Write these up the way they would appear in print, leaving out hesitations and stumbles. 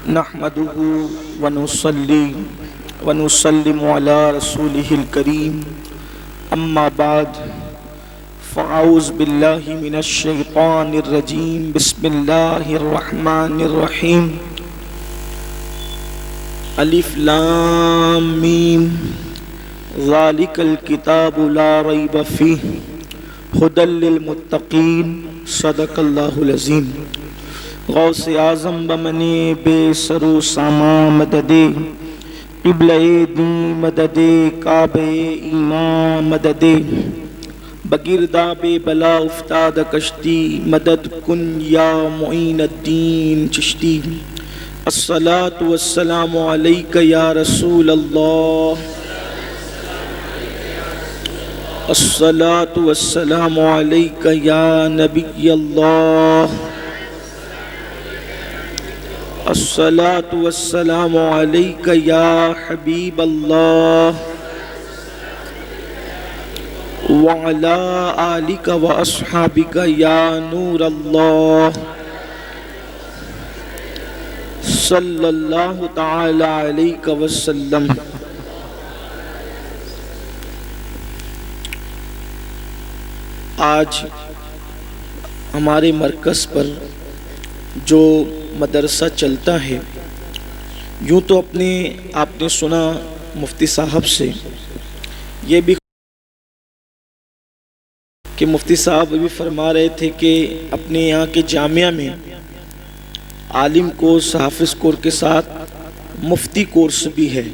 نحمده ونصلي ونسلم على رسوله الكريم اما بعد فاعوذ بالله من الشيطان الرجيم بسم الله الرحمن الرحيم الف لام میم ذلك الكتاب لا ريب فيه هدى للمتقين صدق الله العظيم غوث اعظم بمنی بے سرو ساما مددے قبلہ دین مددے کعبہ ایمان مددے بگرداب بلا افتاد کشتی مدد کن یا معین الدین چشتی الصلاة والسلام علیک یا رسول اللہ الصلاة والسلام علیک یا نبی اللہ الصلاة والسلام علیک یا حبیب اللہ وعلا آلک واصحابک یا نور اللہ صلی اللہ تعالی علیک وسلم۔ آج ہمارے مرکز پر جو مدرسہ چلتا ہے، یوں تو آپ نے سنا مفتی صاحب سے، یہ بھی کہ مفتی صاحب بھی فرما رہے تھے کہ اپنے یہاں کے جامعہ میں عالم کورس، حافظ کورس کے ساتھ مفتی کورس بھی ہے۔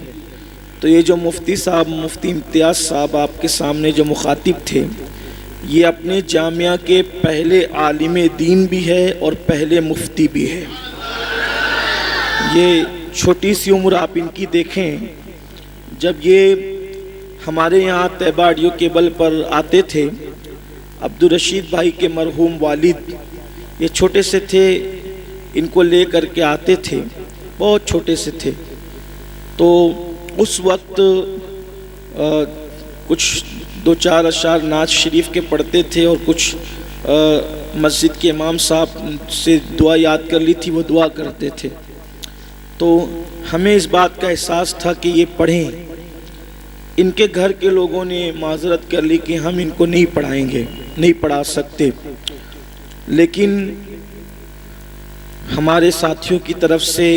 تو یہ جو مفتی صاحب، مفتی امتیاز صاحب آپ کے سامنے جو مخاطب تھے، یہ اپنے جامعہ کے پہلے عالم دین بھی ہے اور پہلے مفتی بھی ہے۔ یہ چھوٹی سی عمر آپ ان کی دیکھیں، جب یہ ہمارے یہاں طیبہ آڈیو کیبل پر آتے تھے، عبدالرشید بھائی کے مرحوم والد یہ چھوٹے سے تھے، ان کو لے کر کے آتے تھے، بہت چھوٹے سے تھے۔ تو اس وقت کچھ دو چار اشعار نعت شریف کے پڑھتے تھے اور کچھ مسجد کے امام صاحب سے دعا یاد کر لی تھی، وہ دعا کرتے تھے۔ تو ہمیں اس بات کا احساس تھا کہ یہ پڑھیں۔ ان کے گھر کے لوگوں نے معذرت کر لی کہ ہم ان کو نہیں پڑھائیں گے، نہیں پڑھا سکتے، لیکن ہمارے ساتھیوں کی طرف سے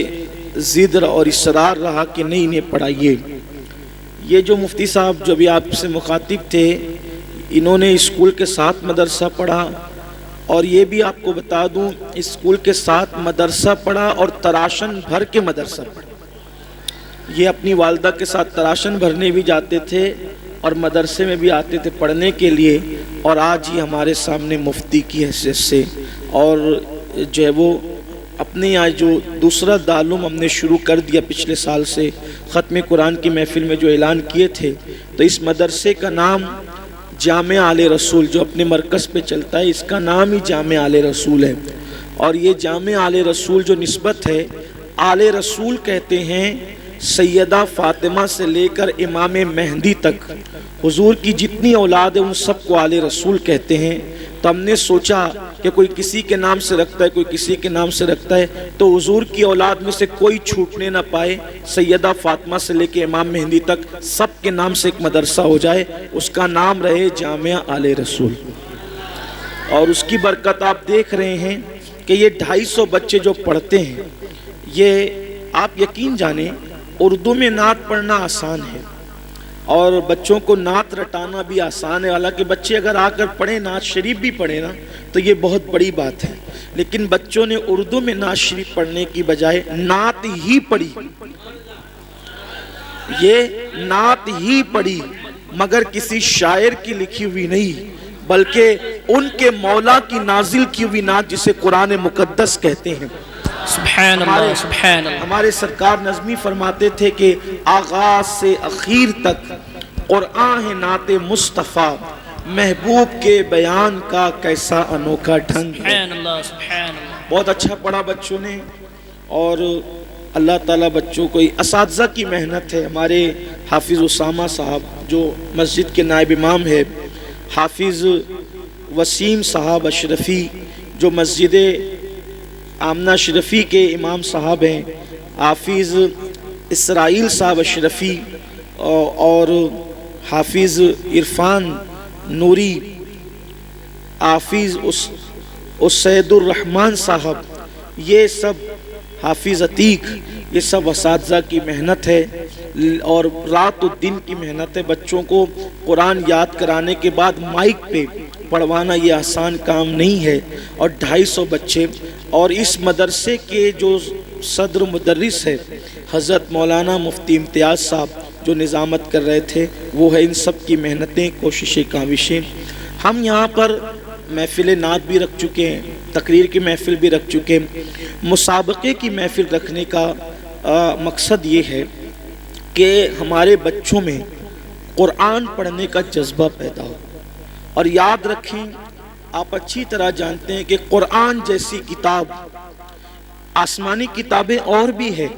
ضد اور اصرار رہا کہ نہیں انہیں پڑھائیے۔ یہ جو مفتی صاحب جو بھی آپ سے مخاطب تھے، انہوں نے اسکول کے ساتھ مدرسہ پڑھا، اور یہ بھی آپ کو بتا دوں، اسکول کے ساتھ مدرسہ پڑھا اور تراشن بھر کے مدرسہ پڑھا۔ یہ اپنی والدہ کے ساتھ تراشن بھرنے بھی جاتے تھے اور مدرسے میں بھی آتے تھے پڑھنے کے لیے، اور آج یہ ہمارے سامنے مفتی کی حیثیت سے، اور جو ہے وہ اپنے یہاں جو دوسرا دارالعلوم ہم نے شروع کر دیا پچھلے سال سے، ختم قرآن کی محفل میں جو اعلان کیے تھے، تو اس مدرسے کا نام جامع آل رسول، جو اپنے مرکز پہ چلتا ہے، اس کا نام ہی جامع آل رسول ہے۔ اور یہ جامع آل رسول جو نسبت ہے، آل رسول کہتے ہیں سیدہ فاطمہ سے لے کر امام مہدی تک، حضور کی جتنی اولاد ہے ان سب کو آل رسول کہتے ہیں۔ تو ہم نے سوچا کہ کوئی کسی کے نام سے رکھتا ہے، کوئی کسی کے نام سے رکھتا ہے، تو حضور کی اولاد میں سے کوئی چھوٹنے نہ پائے، سیدہ فاطمہ سے لے کے امام مہدی تک سب کے نام سے ایک مدرسہ ہو جائے، اس کا نام رہے جامعہ آل رسول۔ اور اس کی برکت آپ دیکھ رہے ہیں کہ یہ 250 بچے جو پڑھتے ہیں، یہ آپ یقین جانیں اردو میں نعت پڑھنا آسان ہے اور بچوں کو نعت رٹانا بھی آسان ہے، حالانکہ بچے اگر آ کر پڑھیں، نعت شریف بھی پڑھیں نا، تو یہ بہت بڑی بات ہے، لیکن بچوں نے اردو میں نعت شریف پڑھنے کی بجائے نعت ہی پڑھی، یہ نعت ہی پڑھی، مگر کسی شاعر کی لکھی ہوئی نہیں، بلکہ ان کے مولا کی نازل کی ہوئی نعت، جسے قرآن مقدس کہتے ہیں۔ سبحان اللہ، سبحان اللہ۔ ہمارے سرکار نظمی فرماتے تھے کہ آغاز سے اخیر تک قرآن ہے نعت مصطفیٰ، محبوب کے بیان کا کیسا انوکھا ڈھنگ ہے۔ سبحان اللہ، سبحان اللہ۔ بہت اچھا پڑھا بچوں نے، اور اللہ تعالیٰ بچوں کو، اساتذہ کی محنت ہے۔ ہمارے حافظ اسامہ صاحب جو مسجد کے نائب امام ہے، حافظ وسیم صاحب اشرفی جو مسجد آمنہ اشرفی کے امام صاحب ہیں، حافظ اسرائیل صاحب اشرفی اور حافظ عرفان نوری، حافظ اسید الرحمن صاحب، یہ سب حافظ عتیق، یہ سب اساتذہ کی محنت ہے اور رات و دن کی محنت ہے۔ بچوں کو قرآن یاد کرانے کے بعد مائک پہ پڑھوانا یہ آسان کام نہیں ہے، اور 250 بچے، اور اس مدرسے کے جو صدر مدرس ہے حضرت مولانا مفتی امتیاز صاحب جو نظامت کر رہے تھے، وہ ہے ان سب کی محنتیں، کوششیں، کاوشیں۔ ہم یہاں پر محفل نعت بھی رکھ چکے ہیں، تقریر کی محفل بھی رکھ چکے ہیں۔ مسابقے کی محفل رکھنے کا مقصد یہ ہے کہ ہمارے بچوں میں قرآن پڑھنے کا جذبہ پیدا ہو، اور یاد رکھیں، آپ اچھی طرح جانتے ہیں کہ قرآن جیسی کتاب، آسمانی کتابیں اور بھی ہیں،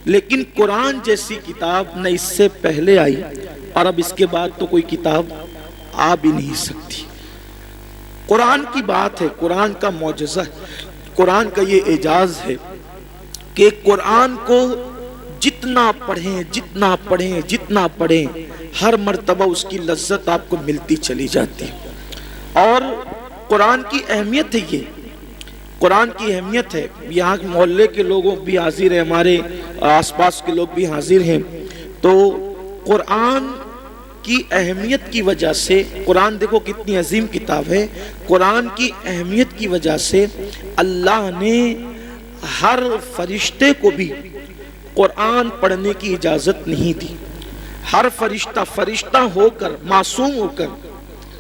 لیکن قرآن جیسی کتاب نہ اس سے پہلے آئی اور اب اس کے بعد تو کوئی کتاب آ بھی نہیں سکتی۔ قرآن کی بات ہے، قرآن کا معجزہ ہے، قرآن کا یہ اعجاز ہے کہ قرآن کو جتنا پڑھیں جتنا پڑھیں جتنا پڑھیں، ہر مرتبہ اس کی لذت آپ کو ملتی چلی جاتی ہے۔ اور قرآن کی اہمیت ہے، یہ قرآن کی اہمیت ہے۔ یہاں محلے کے لوگوں بھی حاضر ہیں، ہمارے آس پاس کے لوگ بھی حاضر ہیں، تو قرآن کی اہمیت کی وجہ سے، قرآن دیکھو کتنی عظیم کتاب ہے، قرآن کی اہمیت کی وجہ سے اللہ نے ہر فرشتے کو بھی قرآن پڑھنے کی اجازت نہیں دی۔ ہر فرشتہ ہو کر، معصوم ہو کر،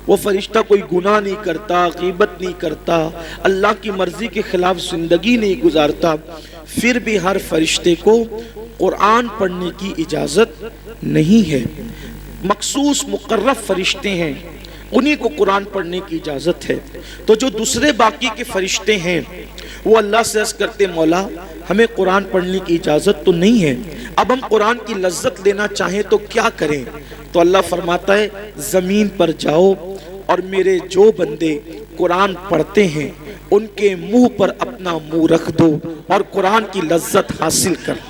وہ فرشتہ کوئی گناہ نہیں کرتا، غیبت نہیں کرتا، اللہ کی مرضی کے خلاف زندگی نہیں گزارتا، پھر بھی ہر فرشتے کو قرآن پڑھنے کی اجازت نہیں ہے۔ مخصوص مقرب فرشتے ہیں، انہی کو قرآن پڑھنے کی اجازت ہے۔ تو جو دوسرے باقی کے فرشتے ہیں وہ اللہ سے عرض کرتے، مولا ہمیں قرآن پڑھنے کی اجازت تو نہیں ہے، اب ہم قرآن کی لذت لینا چاہیں تو کیا کریں؟ تو اللہ فرماتا ہے زمین پر جاؤ اور میرے جو بندے قرآن پڑھتے ہیں ان کے منہ پر اپنا منہ رکھ دو اور قرآن کی لذت حاصل کر۔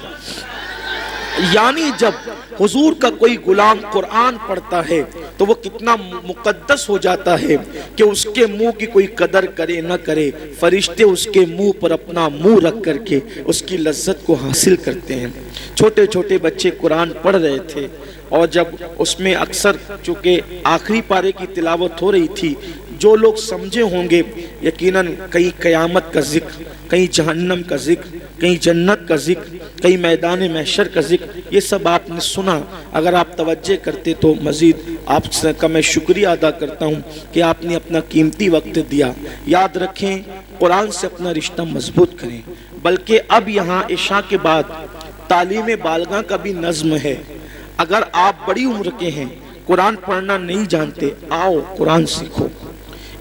یعنی جب حضور کا کوئی غلام قرآن پڑھتا ہے تو وہ کتنا مقدس ہو جاتا ہے کہ اس کے منہ کی کوئی قدر کرے نہ کرے، فرشتے اس کے منہ پر اپنا منہ رکھ کر کے اس کی لذت کو حاصل کرتے ہیں۔ چھوٹے چھوٹے بچے قرآن پڑھ رہے تھے، اور جب اس میں اکثر چونکہ آخری پارے کی تلاوت ہو رہی تھی، جو لوگ سمجھے ہوں گے یقیناً کہیں قیامت کا ذکر، کہیں جہنم کا ذکر، کہیں جنت کا ذکر، کہیں میدان محشر کا ذکر، یہ سب آپ نے سنا۔ اگر آپ توجہ کرتے تو مزید آپ کا میں شکریہ ادا کرتا ہوں کہ آپ نے اپنا قیمتی وقت دیا۔ یاد رکھیں، قرآن سے اپنا رشتہ مضبوط کریں۔ بلکہ اب یہاں عشاء کے بعد تعلیم بالغاں کا بھی نظم ہے۔ اگر آپ بڑی عمر کے ہیں، قرآن پڑھنا نہیں جانتے، آؤ قرآن سیکھو۔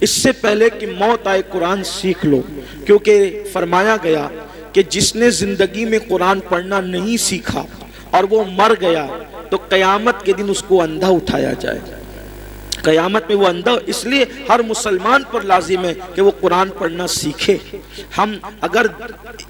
اس سے پہلے کہ موت آئے قرآن سیکھ لو، کیونکہ فرمایا گیا کہ جس نے زندگی میں قرآن پڑھنا نہیں سیکھا اور وہ مر گیا تو قیامت کے دن اس کو اندھا اٹھایا جائے۔ قیامت میں وہ اندھا، اس لیے ہر مسلمان پر لازم ہے کہ وہ قرآن پڑھنا سیکھے۔ ہم اگر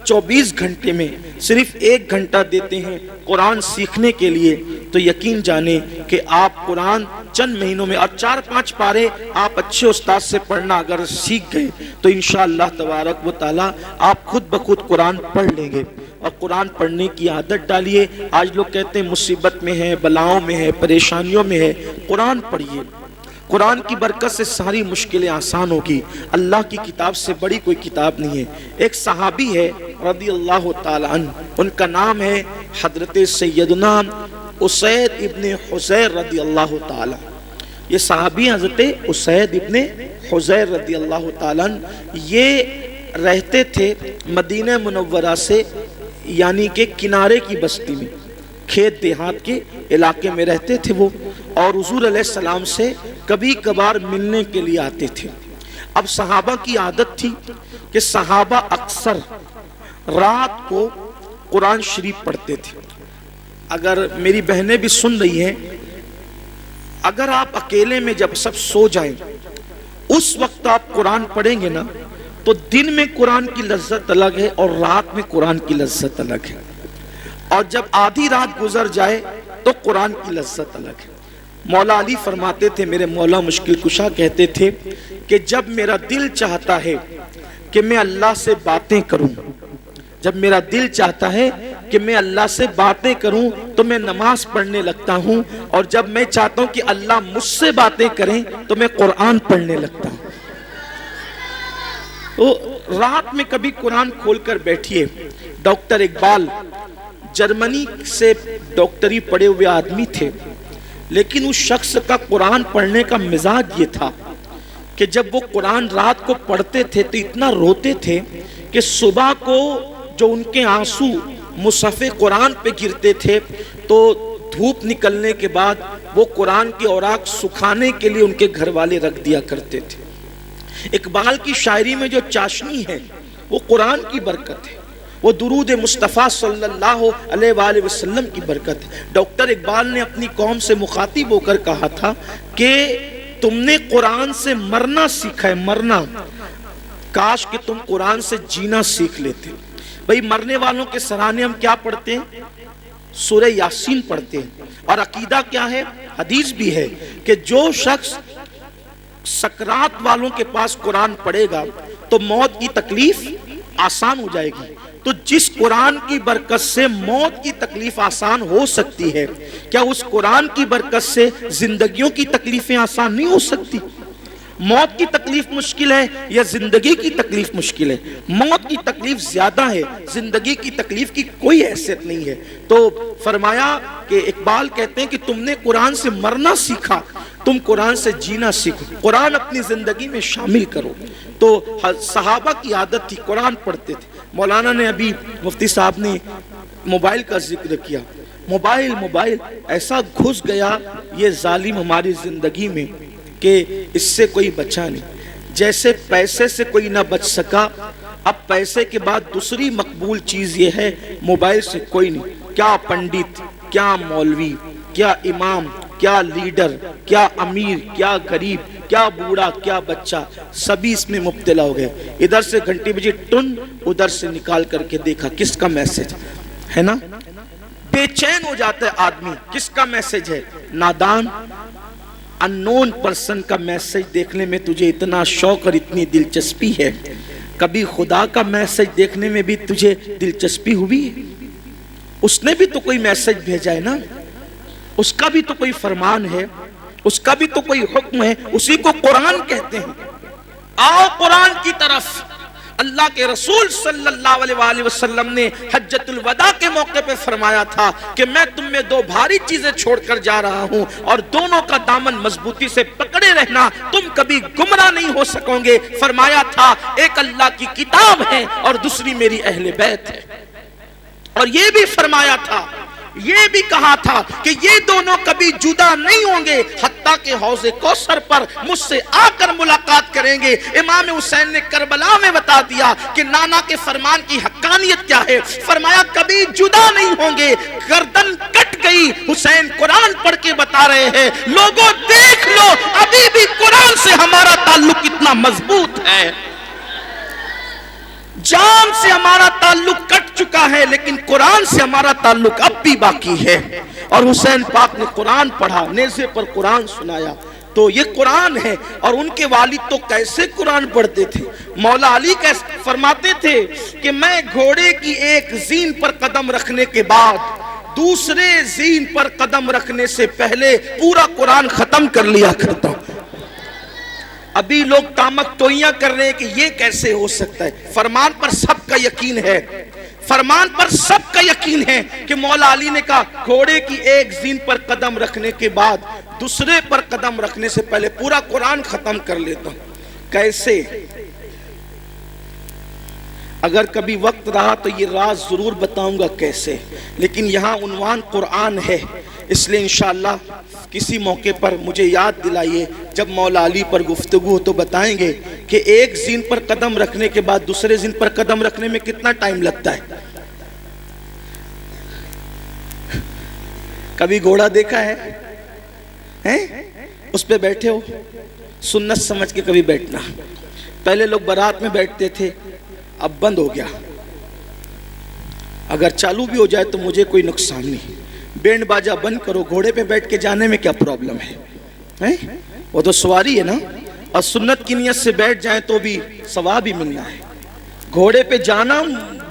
24 گھنٹے میں صرف 1 گھنٹہ دیتے ہیں قرآن سیکھنے کے لیے تو یقین جانیں کہ آپ قرآن چند مہینوں میں، اور 4-5 پارے آپ اچھے استاد سے پڑھنا اگر سیکھ گئے تو انشاءاللہ تبارک و تعالی آپ خود بخود قرآن پڑھ لیں گے۔ اور قرآن پڑھنے کی عادت ڈالیے۔ آج لوگ کہتے ہیں مصیبت میں ہے، بلاؤں میں ہے، پریشانیوں میں ہے، قرآن پڑھیے۔ قرآن کی برکت سے ساری مشکلیں آسان ہوگی۔ اللہ کی کتاب سے بڑی کوئی کتاب نہیں ہے۔ ایک صحابی ہے رضی اللہ تعالی عنہ، ان کا نام ہے حضرت سیدنا اسید ابن حضیر رضی اللہ تعالی۔ یہ صحابی حضرت اسید ابن حضیر رضی اللہ تعالی عنہ، یہ رہتے تھے مدینہ منورہ سے، یعنی کہ کنارے کی بستی میں، کھیت دیہات کے علاقے میں رہتے تھے وہ، اور حضور علیہ السلام سے کبھی کبھار ملنے کے لیے آتے تھے۔ اب صحابہ کی عادت تھی کہ صحابہ اکثر رات کو قرآن شریف پڑھتے تھے۔ اگر میری بہنیں بھی سن رہی ہیں، اگر آپ اکیلے میں جب سب سو جائیں اس وقت آپ قرآن پڑھیں گے نا تو دن میں قرآن کی لذت الگ ہے اور رات میں قرآن کی لذت الگ ہے۔ اور جب آدھی رات گزر جائے تو قرآن کی لذت الگ ہے۔ مولا علی فرماتے تھے، میرے مولا مشکل کشا کہتے تھے کہ جب میرا دل چاہتا ہے کہ میں اللہ سے باتیں کروں، جب میرا دل چاہتا ہے کہ میں اللہ سے باتیں کروں تو میں نماز پڑھنے لگتا ہوں، اور جب میں چاہتا ہوں کہ اللہ مجھ سے باتیں کریں تو میں قرآن پڑھنے لگتا ہوں۔ تو رات میں کبھی قرآن کھول کر بیٹھیے۔ ڈاکٹر اقبال جرمنی سے ڈاکٹری پڑھے ہوئے آدمی تھے، لیکن اس شخص کا قرآن پڑھنے کا مزاج یہ تھا کہ جب وہ قرآن رات کو پڑھتے تھے تو اتنا روتے تھے کہ صبح کو جو ان کے آنسو مصحف قرآن پہ گرتے تھے تو دھوپ نکلنے کے بعد وہ قرآن کے اوراق سکھانے کے لیے ان کے گھر والے رکھ دیا کرتے تھے۔ اقبال کی شاعری میں جو چاشنی ہے وہ قرآن کی برکت ہے، وہ درود مصطفیٰ صلی اللہ علیہ وآلہ وسلم کی برکت ہے۔ ڈاکٹر اقبال نے اپنی قوم سے مخاطب ہو کر کہا تھا کہ تم نے قرآن سے مرنا سیکھا ہے، مرنا، کاش کہ تم قرآن سے جینا سیکھ لیتے۔ بھئی مرنے والوں کے سرانے ہم کیا پڑھتے ہیں؟ سورہ یاسین پڑھتے ہیں، اور عقیدہ کیا ہے؟ حدیث بھی ہے کہ جو شخص سکرات والوں کے پاس قرآن پڑھے گا تو موت کی تکلیف آسان ہو جائے گی۔ تو جس قرآن کی برکت سے موت کی تکلیف آسان ہو سکتی ہے، کیا اس قرآن کی برکت سے زندگیوں کی تکلیفیں آسان نہیں ہو سکتی؟ موت کی تکلیف مشکل ہے یا زندگی کی تکلیف مشکل ہے؟ موت کی تکلیف زیادہ ہے، زندگی کی تکلیف کی کوئی حیثیت نہیں ہے۔ تو فرمایا کہ اقبال کہتے ہیں کہ تم نے قرآن سے مرنا سیکھا، تم قرآن سے جینا سیکھو، قرآن اپنی زندگی میں شامل کرو۔ تو صحابہ کی عادت تھی، قرآن پڑھتے تھے۔ مولانا نے ابھی مفتی صاحب نے موبائل کا ذکر کیا، موبائل ایسا گھس گیا یہ ظالم ہماری زندگی میں کہ اس سے کوئی بچا نہیں۔ جیسے پیسے سے کوئی نہ بچ سکا، اب پیسے کے بعد دوسری مقبول چیز یہ ہے، موبائل سے کوئی نہیں۔ کیا پنڈت، کیا مولوی، کیا امام، کیا لیڈر، کیا امیر، کیا غریب، کیا بوڑھا، کیا بچہ، سبھی اس میں مبتلا ہو گئے۔ ادھر سے گھنٹی بجی ٹن، ادھر سے نکال کر کے دیکھا کس کا میسج ہے نا، بے چین ہو جاتا ہے آدمی، کس کا میسج ہے؟ نادان انون پرسن کا میسج دیکھنے میں تجھے اتنا شوق اور اتنی دلچسپی ہے، کبھی خدا کا میسج دیکھنے میں بھی تجھے دلچسپی ہوئی؟ اس نے بھی تو کوئی میسج بھیجا ہے نا، اس کا بھی تو کوئی فرمان ہے، اس کا بھی تو کوئی حکم ہے، اسی کو قرآن کہتے ہیں۔ آؤ قرآن کی طرف۔ اللہ کے رسول صلی اللہ علیہ وآلہ وسلم نے حجۃ الوداع کے موقع پہ فرمایا تھا کہ میں تم میں دو بھاری چیزیں چھوڑ کر جا رہا ہوں، اور دونوں کا دامن مضبوطی سے پکڑے رہنا، تم کبھی گمراہ نہیں ہو سکو گے۔ فرمایا تھا ایک اللہ کی کتاب ہے اور دوسری میری اہل بیت ہے، اور یہ بھی فرمایا تھا، یہ بھی کہا تھا کہ یہ دونوں کبھی جدا نہیں ہوں گے حتیٰ کہ حوض کوثر پر مجھ سے آ کر ملاقات کریں گے۔ امام حسین نے کربلا میں بتا دیا کہ نانا کے فرمان کی حقانیت کیا ہے۔ فرمایا کبھی جدا نہیں ہوں گے۔ گردن کٹ گئی، حسین قرآن پڑھ کے بتا رہے ہیں لوگوں دیکھ لو ابھی بھی قرآن سے ہمارا تعلق کتنا مضبوط ہے۔ جان سے ہمارا تعلق کٹ چکا ہے لیکن قرآن سے ہمارا تعلق اب بھی باقی ہے۔ اور حسین پاک نے قرآن پڑھا، نیزے پر قرآن سنایا، تو یہ قرآن ہے۔ اور ان کے والد تو کیسے قرآن پڑھتے تھے، مولا علی کیسے فرماتے تھے کہ میں گھوڑے کی ایک زین پر قدم رکھنے کے بعد دوسرے زین پر قدم رکھنے سے پہلے پورا قرآن ختم کر لیا کرتا ہوں۔ ابھی لوگ تامک توئیاں کر رہے ہیں کہ یہ کیسے ہو سکتا ہے۔ فرمان پر سب کا یقین ہے، فرمان پر سب کا یقین ہے کہ مولا علی نے کہا گھوڑے کی ایک زین پر قدم رکھنے کے بعد دوسرے پر قدم رکھنے سے پہلے پورا قرآن ختم کر لیتا ہوں۔ کیسے؟ اگر کبھی وقت رہا تو یہ راز ضرور بتاؤں گا کیسے، لیکن یہاں عنوان قرآن ہے، اس لیے انشاءاللہ کسی موقع پر مجھے یاد دلائیے، جب مولا علی پر گفتگو ہو تو بتائیں گے کہ ایک زین پر قدم رکھنے کے بعد دوسرے زین پر قدم رکھنے میں کتنا ٹائم لگتا ہے۔ کبھی گھوڑا دیکھا ہے؟ اس پہ بیٹھے ہو، سنت سمجھ کے کبھی بیٹھنا۔ پہلے لوگ بارات میں بیٹھتے تھے، اب بند ہو گیا۔ اگر چالو بھی ہو جائے تو مجھے کوئی نقصان نہیں. بینڈ باجا بند کرو, گھوڑے پہ بیٹھ کے جانے میں کیا پرابلم ہے؟ وہ تو سواری ہے نا. اور سنت کی نیت سے بیٹھ جائیں تو بھی ثواب ہی ملنا ہے. گھوڑے پہ جانا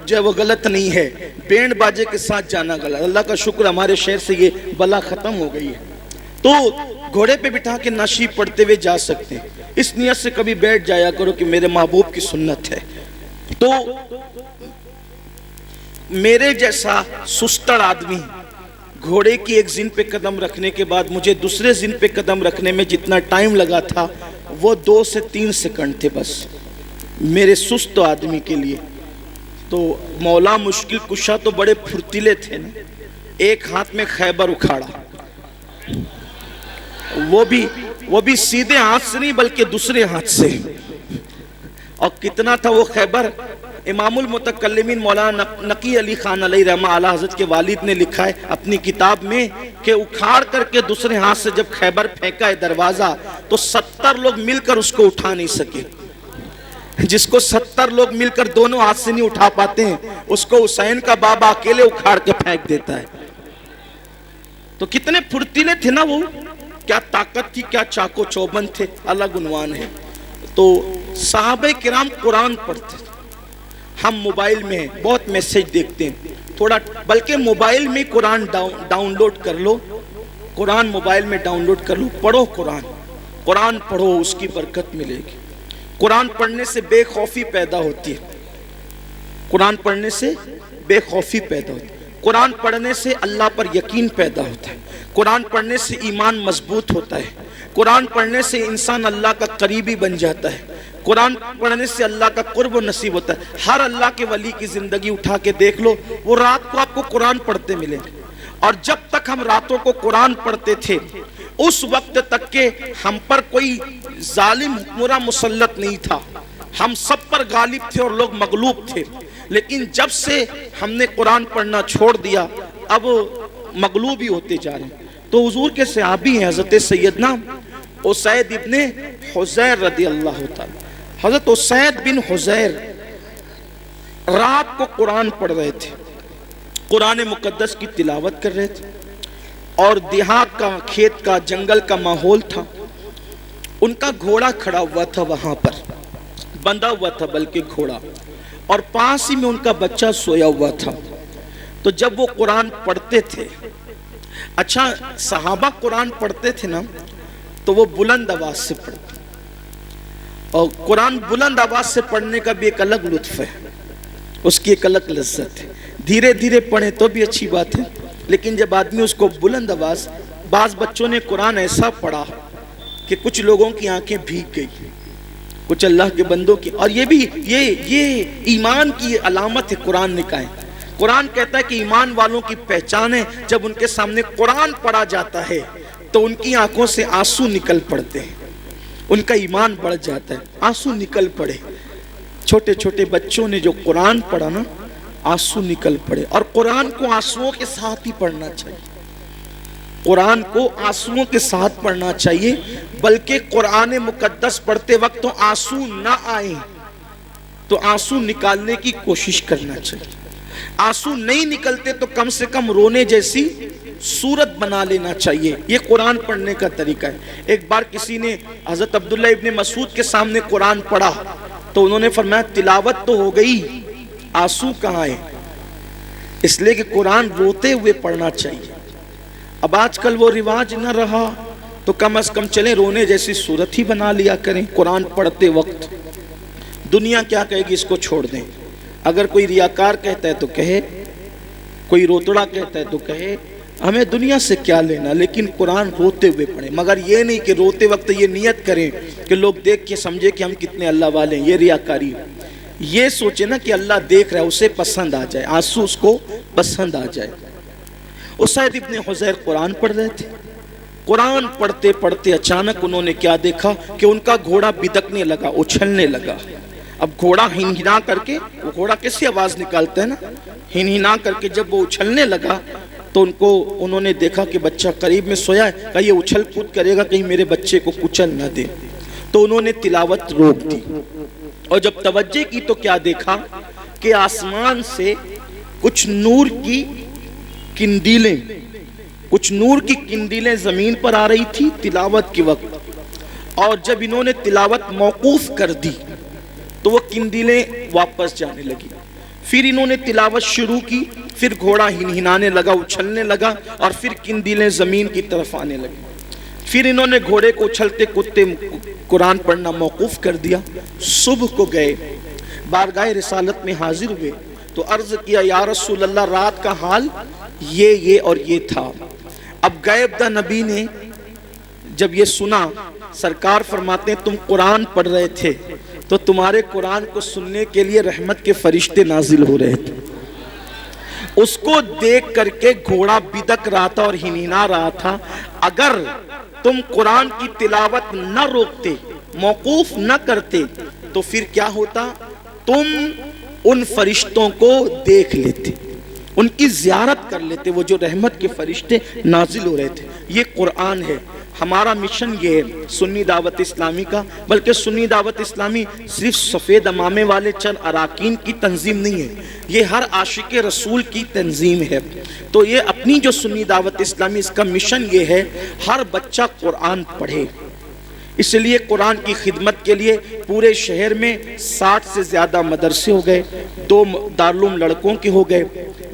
جو وہ غلط نہیں ہے, بینڈ باجے کے ساتھ جانا غلط. اللہ کا شکر ہمارے شہر سے یہ بلا ختم ہو گئی ہے. تو گھوڑے پہ بٹھا کے نشید پڑھتے ہوئے جا سکتے ہیں. اس نیت سے کبھی بیٹھ جایا کرو کہ میرے محبوب کی سنت ہے. تو میرے جیسا سستڑ آدمی گھوڑے کی ایک زن پہ قدم رکھنے کے بعد مجھے دوسرے زن پہ قدم رکھنے میں جتنا ٹائم لگا تھا وہ 2 سے 3 سیکنڈ تھے بس میرے سست آدمی کے لیے. تو مولا مشکل کشا تو بڑے پھرتیلے تھے نا. ایک ہاتھ میں خیبر اکھاڑا, وہ بھی سیدھے ہاتھ سے نہیں بلکہ دوسرے ہاتھ سے. اور کتنا تھا وہ خیبر؟ امام المتکلمین مولانا نقی علی خان علیہ رحمہ اعلیٰ حضرت کے والد نے لکھا ہے اپنی کتاب میں کہ اکھاڑ کر کے دوسرے ہاتھ سے جب خیبر پھینکا ہے دروازہ تو 70 لوگ مل کر اس کو اٹھا نہیں سکے. جس کو 70 لوگ مل کر دونوں ہاتھ سے نہیں اٹھا پاتے ہیں اس کو حسین کا بابا اکیلے اکھاڑ کے پھینک دیتا ہے. تو کتنے پھرتیلے تھے نا وہ, کیا طاقت تھی, کیا چاقو چوبند تھے, الگ عنوان ہے. تو صحابہ کرام قرآن پڑھتے تھے. ہم موبائل میں بہت میسج دیکھتے ہیں تھوڑا, بلکہ موبائل میں قرآن ڈاؤن لوڈ کر لو, قرآن موبائل میں ڈاؤن لوڈ کر لو, پڑھو قرآن پڑھو, اس کی برکت ملے گی. قرآن پڑھنے سے بے خوفی پیدا ہوتی ہے. قرآن پڑھنے سے بے خوفی پیدا ہوتی ہے. قرآن پڑھنے سے اللہ پر یقین پیدا ہوتا ہے. قرآن پڑھنے سے ایمان مضبوط ہوتا ہے. قرآن پڑھنے سے انسان اللہ کا قریبی بن جاتا ہے. قرآن پڑھنے سے اللہ کا قرب و نصیب ہوتا ہے. ہر اللہ کے ولی کی زندگی اٹھا کے دیکھ لو, وہ رات کو آپ کو قرآن پڑھتے ملیں گے. اور جب تک ہم راتوں کو قرآن پڑھتے تھے اس وقت تک کہ ہم پر کوئی ظالم حکمراں مسلط نہیں تھا, ہم سب پر غالب تھے اور لوگ مغلوب تھے. لیکن جب سے ہم نے قرآن پڑھنا چھوڑ دیا اب مغلوب ہی ہوتے جا رہے ہیں. تو حضور کے صحابی ہیں حضرت سیدنا اسید ابن حضیر رضی اللہ تعالی. حضرت اسید بن حضیر رات کو قرآن پڑھ رہے تھے, قرآن مقدس کی تلاوت کر رہے تھے, اور دیہات کا, کھیت کا, جنگل کا ماحول تھا. ان کا گھوڑا کھڑا ہوا تھا وہاں پر, بندھا ہوا تھا بلکہ گھوڑا, اور پاس ہی میں ان کا بچہ سویا ہوا تھا. تو جب وہ قرآن پڑھتے تھے, اچھا صحابہ قرآن پڑھتے تھے نا تو وہ بلند آواز سے پڑھتے, اور قرآن بلند آواز سے پڑھنے کا بھی ایک الگ لطف ہے, اس کی ایک الگ لذت ہے. دھیرے دھیرے پڑھیں تو بھی اچھی بات ہے, لیکن جب آدمی اس کو بلند آواز, بعض بچوں نے قرآن ایسا پڑھا کہ کچھ لوگوں کی آنکھیں بھیگ گئی, کچھ اللہ کے بندوں کی. اور یہ بھی یہ ایمان کی علامت ہے قرآن نکائیں. قرآن کہتا ہے کہ ایمان والوں کی پہچان ہے جب ان کے سامنے قرآن پڑھا جاتا ہے تو ان کی آنکھوں سے آنسو نکل پڑتے ہیں, ان کا ایمان بڑھ جاتا ہے, آنسو نکل پڑے. چھوٹے چھوٹے بچوں نے جو قرآن پڑھا نا آنسو نکل پڑے. اور قرآن کو آنسوؤں کے ساتھ ہی پڑھنا چاہیے, قرآن کو آنسوؤں کے ساتھ پڑھنا چاہیے. بلکہ قرآن مقدس پڑھتے وقت تو آنسو نہ آئیں تو آنسو نکالنے کی کوشش کرنا چاہیے. آنسو نہیں نکلتے تو کم سے کم رونے جیسی صورت بنا لینا چاہیے. یہ قرآن پڑھنے کا طریقہ ہے. ایک بار کسی نے حضرت عبداللہ ابن مسعود کے سامنے قرآن پڑھا تو انہوں نے فرمایا تلاوت تو ہو گئی, آنسو کہاں ہے؟ اس لیے کہ قرآن روتے ہوئے پڑھنا چاہیے. اب آج کل وہ رواج نہ رہا تو کم از کم چلیں رونے جیسی صورت ہی بنا لیا کریں قرآن پڑھتے وقت. دنیا کیا کہے گی اس کو چھوڑ دیں. اگر کوئی ریاکار کہتا ہے تو کہے, کوئی روتڑا کہتا ہے تو کہے, ہمیں دنیا سے کیا لینا, لیکن قرآن روتے ہوئے پڑھیں. مگر یہ نہیں کہ روتے وقت یہ نیت کریں کہ لوگ دیکھ کے سمجھے کہ ہم کتنے اللہ والے ہیں, یہ ریاکاری. یہ سوچے نا کہ اللہ دیکھ رہا ہے, اسے پسند آ جائے, آنسو اس کو پسند آ جائے. اسید ابن حضیر قرآن پڑھ رہے تھے. قرآن پڑھتے پڑھتے اچانک انہوں نے کیا دیکھا کہ ان کا گھوڑا بدکنے لگا, اچھلنے لگا. اب گھوڑا ہنہنا کر کے, وہ گھوڑا کیسی آواز نکالتا ہے نا, ہنہنا کر کے جب وہ اچھلنے لگا تو انہوں نے دیکھا کہ بچہ قریب میں سویا ہے, کہ یہ اچھل کود کرے گا کہیں میرے بچے کو کچل نہ دے. تو انہوں نے تلاوت روک دی, اور جب توجہ کی تو کیا دیکھا کہ آسمان سے کچھ نور کی کنڈیلیں زمین پر آ رہی تھی تلاوت کے وقت، اور جب انہوں نے تلاوت موقوف کر دی تو وہ کنڈیلیں واپس جانے لگی۔ پھر انہوں نے تلاوت شروع کی، پھر گھوڑا ہنہنانے لگا، اچھلنے لگا، اور پھر کنڈیلیں زمین کی طرف آنے لگی۔ پھر انہوں نے گھوڑے کو اچھلتے کودتے قرآن پڑھنا موقوف کر دیا۔ صبح کو گئے، بارگاہ رسالت میں حاضر ہوئے تو عرض کیا یا رسول اللہ رات کا حال یہ اور یہ تھا۔ اب غائبدہ نبی نے جب یہ سنا، سرکار فرماتے ہیں تم قرآن پڑھ رہے تھے تو تمہارے قرآن کو سننے کے لیے رحمت کے فرشتے نازل ہو رہے تھے۔ اس کو دیکھ کر کے گھوڑا بدک رہا تھا اور ہنہنا رہا تھا۔ اگر تم قرآن کی تلاوت نہ روکتے، موقوف نہ کرتے، تو پھر کیا ہوتا؟ تم ان فرشتوں کو دیکھ لیتے، ان کی زیارت کر لیتے، وہ جو رحمت کے فرشتے نازل ہو رہے تھے۔ یہ قرآن ہے۔ ہمارا مشن یہ ہے سنی دعوت اسلامی کا، بلکہ سنی دعوت اسلامی صرف سفید امامے والے چند اراکین کی تنظیم نہیں ہے، یہ ہر عاشق رسول کی تنظیم ہے۔ تو یہ اپنی جو سنی دعوت اسلامی، اس کا مشن یہ ہے ہر بچہ قرآن پڑھے۔ اس لیے قرآن کی خدمت کے لیے پورے شہر میں 60 سے زیادہ مدرسے ہو گئے، 2 دارالعلوم لڑکوں کے ہو گئے،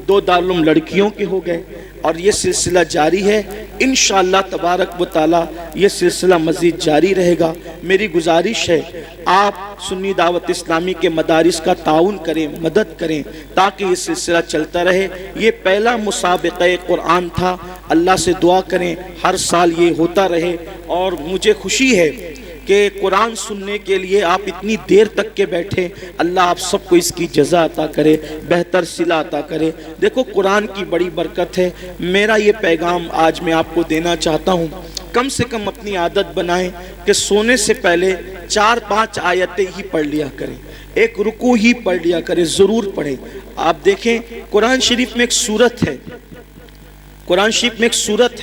2 دارالعلوم لڑکیوں کے ہو گئے، اور یہ سلسلہ جاری ہے۔ انشاءاللہ تبارک و تعالی یہ سلسلہ مزید جاری رہے گا۔ میری گزارش ہے آپ سنی دعوت اسلامی کے مدارس کا تعاون کریں، مدد کریں، تاکہ یہ سلسلہ چلتا رہے۔ یہ پہلا مسابقہ قرآن تھا، اللہ سے دعا کریں ہر سال یہ ہوتا رہے۔ اور مجھے خوشی ہے کہ قرآن سننے کے لیے آپ اتنی دیر تک کے بیٹھے، اللہ آپ سب کو اس کی جزا عطا کرے، بہتر صلہ عطا کرے۔ دیکھو قرآن کی بڑی برکت ہے۔ میرا یہ پیغام آج میں آپ کو دینا چاہتا ہوں، کم سے کم اپنی عادت بنائیں کہ سونے سے پہلے 4-5 آیتیں ہی پڑھ لیا کریں، ایک رکوع ہی پڑھ لیا کریں، ضرور پڑھیں۔ آپ دیکھیں قرآن شریف میں ایک سورت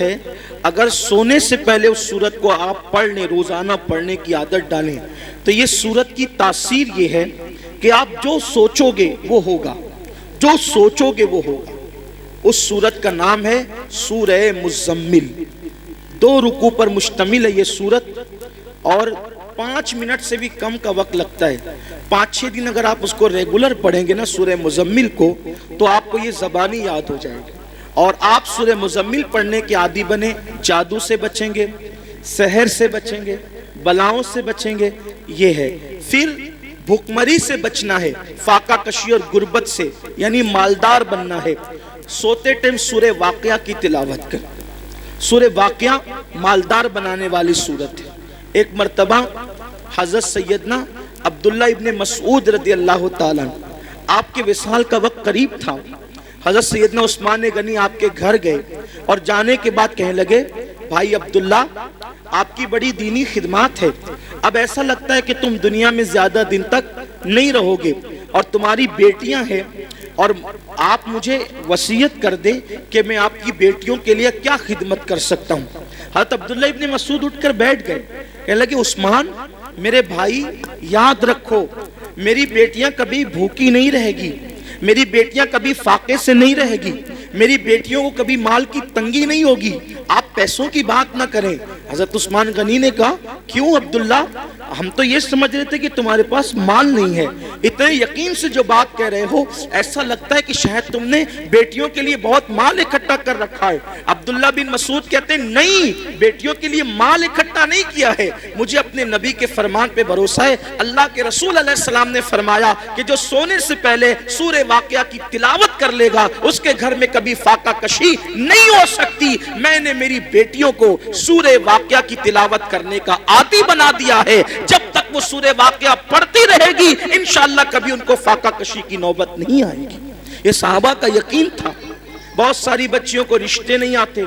ہے، اگر سونے سے پہلے اس سورت کو آپ پڑھ لیں، روزانہ پڑھنے کی عادت ڈالیں، تو یہ سورت کی تاثیر یہ ہے کہ آپ جو سوچو گے وہ ہوگا، جو سوچو گے وہ ہوگا۔ اس سورت کا نام ہے سورہ مزمل، 2 رکوع پر مشتمل ہے یہ سورت، اور 5 منٹ سے بھی کم کا وقت لگتا ہے۔ 5-6 دن اگر آپ اس کو ریگولر پڑھیں گے نا سورہ مزمل کو، تو آپ کو یہ زبانی یاد ہو جائے گی، اور آپ سورہ مزمل پڑھنے کے عادی بنے، جادو سے بچیں گے، سحر سے بچیں گے، بلاؤں سے بچیں گے۔ یہ ہے۔ پھر بھوکمری سے بچنا ہے، فاقہ کشی اور غربت سے، یعنی مالدار بننا ہے۔ سوتے ٹائم سورہ واقعہ کی تلاوت کر۔ سورہ واقعہ مالدار بنانے والی سورت ہے۔ ایک مرتبہ حضرت سیدنا عبداللہ ابن مسعود رضی اللہ تعالیٰ آپ کے وصال کا وقت قریب تھا۔ حضرت سیدنا عثمان غنی آپ کے گھر گئے اور جانے کے بعد کہنے لگے بھائی عبداللہ آپ کی بڑی دینی خدمات ہے، اب ایسا لگتا ہے کہ تم دنیا میں زیادہ دن تک نہیں رہو گے، اور تمہاری بیٹیاں ہیں، اور آپ مجھے وصیت کر دیں کہ میں آپ کی بیٹیوں کے لیے کیا خدمت کر سکتا ہوں۔ حضرت عبداللہ ابن مسعود اٹھ کر بیٹھ گئے، کہنے لگے عثمان میرے بھائی یاد رکھو میری بیٹیاں کبھی بھوکی نہیں رہے گی، میری بیٹیاں کبھی فاقے سے نہیں رہے گی، میری بیٹیوں کو کبھی مال کی تنگی نہیں ہوگی، آپ پیسوں کی بات نہ کریں۔ حضرت عثمان غنی نے کہا کیوں عبداللہ، ہم تو یہ سمجھ رہے تھے کہ تمہارے پاس مال نہیں ہے، اتنے یقین سے جو بات کہہ رہے ہو ایسا لگتا ہے کہ شاید تم نے بیٹیوں کے لیے بہت مال اکٹھا کر رکھا ہے۔ عبداللہ بن مسعود کہتے ہیں نہیں، بیٹیوں کے لیے مال اکٹھا نہیں کیا ہے، مجھے اپنے نبی کے فرمان پہ بھروسہ ہے۔ اللہ کے رسول علیہ السلام نے فرمایا کہ جو سونے سے پہلے سورہ واقعہ کی تلاوت کر لے گا اس کے گھر میں کبھی فاقہ کشی نہیں ہو سکتی۔ میں نے میری بیٹیوں کو سورہ واقعہ کی تلاوت کرنے کا عادی بنا دیا ہے، جب تک وہ سورہ واقعہ پڑھتی رہے گی انشاءاللہ کبھی ان کو فاقہ کشی کی نوبت نہیں آئے گی۔ یہ صحابہ کا یقین تھا۔ بہت ساری بچیوں کو رشتے نہیں آتے،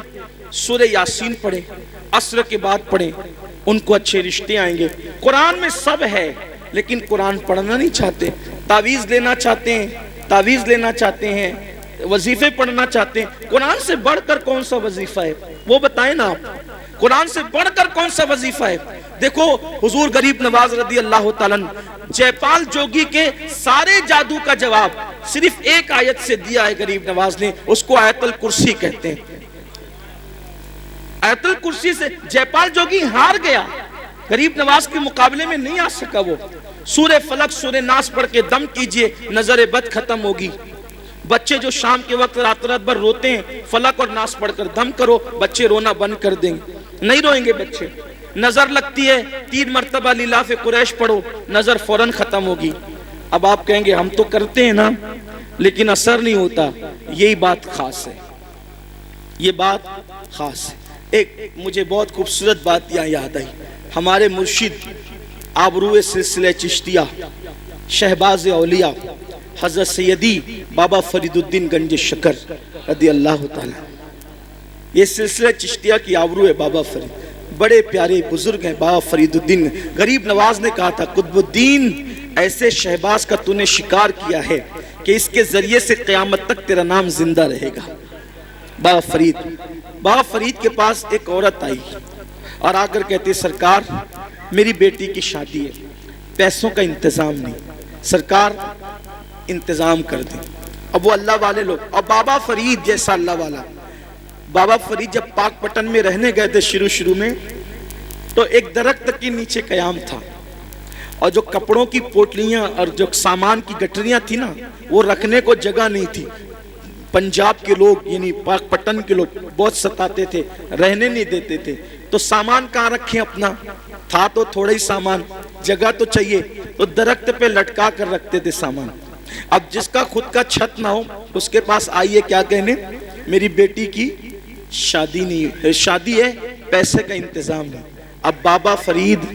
سورہ یاسین پڑھیں، عصر کے بعد پڑھیں، ان کو اچھے رشتے آئیں گے۔ قرآن میں سب ہے لیکن قرآن پڑھنا نہیں چاہتے، تعویذ لینا چاہتے ہیں، وظیفے پڑھنا چاہتے ہیں۔ قرآن سے بڑھ کر کون سا وظیفہ ہے وہ بتائیں نا آپ، قرآن سے بڑھ کر کون سا وظیفہ ہے؟ دیکھو حضور غریب نواز رضی اللہ تعالیٰ جےپال جوگی کے سارے جادو کا جواب صرف ایک آیت سے دیا ہے غریب نواز نے، اس کو آیت الکرسی کہتے ہیں۔ آیت الکرسی سے جےپال جوگی ہار گیا، غریب نواز کے مقابلے میں نہیں آ سکا وہ۔ سورہ فلق سورہ ناس پڑھ کے دم کیجئے، نظر بد ختم ہوگی۔ بچے جو شام کے وقت رات رات بھر روتے ہیں، فلق اور ناس پڑھ کر دم کرو، بچے رونا بند کر دیں گے، نہیں روئیں گے بچے۔ نظر لگتی ہے، 3 مرتبہ لیلاف قریش پڑھو، نظر فوراً ختم ہوگی۔ اب آپ کہیں گے ہم تو کرتے ہیں نا لیکن اثر نہیں ہوتا، یہی بات خاص ہے، یہ بات خاص ہے۔ ایک مجھے بہت خوبصورت بات یہاں یاد آئی، ہمارے مرشد آبرو سلسلہ چشتیہ شہباز اولیاء حضرت سیدی بابا فرید الدین گنج شکر رضی اللہ تعالی، یہ سلسلہ چشتیہ کی آبرو ہے بابا فرید، بڑے پیارے بزرگ ہیں بابا فرید الدین۔ غریب نواز نے کہا تھا قطب الدین ایسے شہباز کا تو نے شکار کیا ہے کہ اس کے ذریعے سے قیامت تک تیرا نام زندہ رہے گا۔ بابا فرید کے پاس ایک عورت آئی اور آ کر کہتے سرکار میری بیٹی کی شادی ہے، پیسوں کا انتظام نہیں، سرکار انتظام کر دیں۔ اب وہ اللہ والے لوگ، اور بابا فرید جیسا اللہ والا، بابا فرید جب پاک پٹن میں رہنے گئے تھے شروع میں تو ایک درخت کے نیچے قیام تھا، اور جو کپڑوں کی پوٹلیاں اور جو سامان کی گٹریاں تھی نا وہ رکھنے کو جگہ نہیں تھی۔ پنجاب کے لوگ یعنی پاک پٹن کے لوگ بہت ستاتے تھے، رہنے نہیں دیتے تھے، تو سامان کہاں رکھیں اپنا، تھا تو تھوڑا ہی سامان، جگہ تو چاہیے، تو درخت پہ لٹکا کر رکھتے تھے سامان۔ اب جس کا خود کا چھت نہ ہو اس کے پاس آئیے کیا کہنے، میری بیٹی کی شادی نہیں ہے، شادی ہے پیسے کا انتظام ہے۔ اب بابا فرید،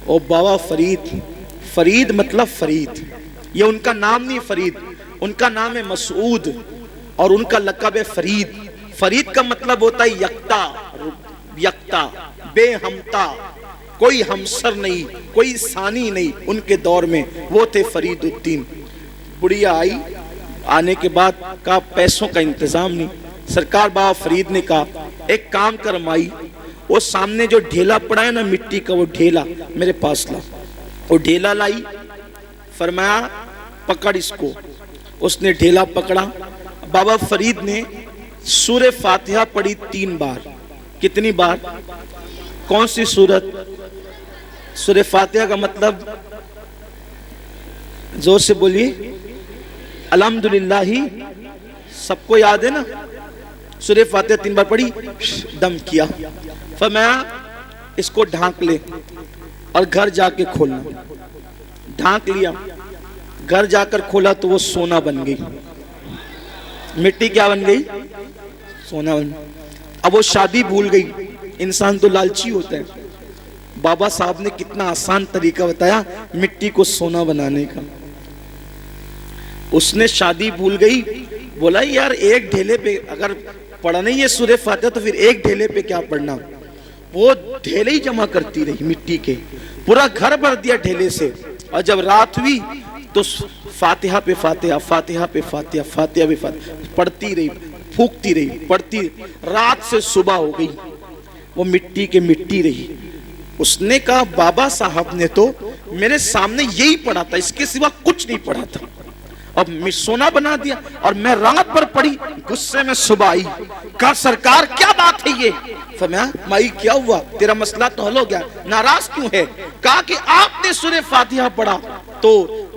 او بابا فرید، فرید مطلب فرید، یہ ان کا نام نہیں فرید، ان کا نام ہے مسعود اور ان کا لقب ہے فرید۔ فرید کا مطلب ہوتا ہے یکتا، یکتا، بے ہمتا، کوئی ہمسر نہیں، کوئی ثانی نہیں ان کے دور میں، وہ تھے فرید الدین۔ بڑھیا آئی، آنے کے بعد کہا پیسوں کا انتظام نہیں، سرکار بابا فرید نے کہا ایک کام کر مائی، وہ سامنے جو ڈھیلا پڑا ہے نا مٹی کا، وہ ڈھیلا میرے پاس لا۔ وہ ڈھیلا لائی، فرمایا پکڑ اس کو، اس نے ڈھیلا پکڑا۔ بابا فرید نے سورہ فاتحہ پڑھی 3 بار۔ کتنی بار؟ کون سی سورت؟ سورہ فاتحہ کا مطلب زور سے بولیے، الحمدللہ ہی سب کو یاد ہے نا۔ سورہ فاتحہ 3 بار پڑھی، دم کیا، فرمایا اس کو ڈھانک لے اور گھر جا کے کھولنا۔ ڈھانک لیا، گھر جا کر کھولا تو وہ سونا بن گئی، مٹی کیا بن گئی؟ سونا بن گئی۔ اب وہ شادی بھول گئی، انسان تو لالچی ہوتا ہے۔ بابا صاحب نے کتنا آسان طریقہ بتایا مٹی کو سونا بنانے کا۔ اس نے شادی بھول گئی، بولا یار ایک ڈھیلے پہ اگر پڑھنا ہی ہے سورہ فاتحہ تو پھر ایک ڈھیلے پہ کیا پڑھنا۔ وہ ڈھیلے ہی جمع کرتی رہی مٹی کے، پورا گھر بھر دیا ڈھیلے سے، اور جب رات ہوئی تو فاتحہ پہ فاتحہ، فاتحہ پہ فاتحہ، فاتحہ پہ فاتحہ پڑھتی رہی، پھونکتی رہی، پڑھتی رہی، رات سے صبح ہو گئی، وہ مٹی کے مٹی رہی۔ اس نے کہا بابا صاحب نے تو میرے سامنے یہی پڑھا تھا، اس کے سوا کچھ نہیں پڑھا تھا، اب سونا بنا دیا، اور میں رات بھر پڑھی، غصے میں صبح آئی، کہا سرکار کیا بات ہے یہ؟ فرمایا مائی کیا ہوا، تیرا مسئلہ تو حل ہو گیا، ناراض کیوں ہے؟ کہا کہ آپ نے سورہ فاتحہ پڑھا تو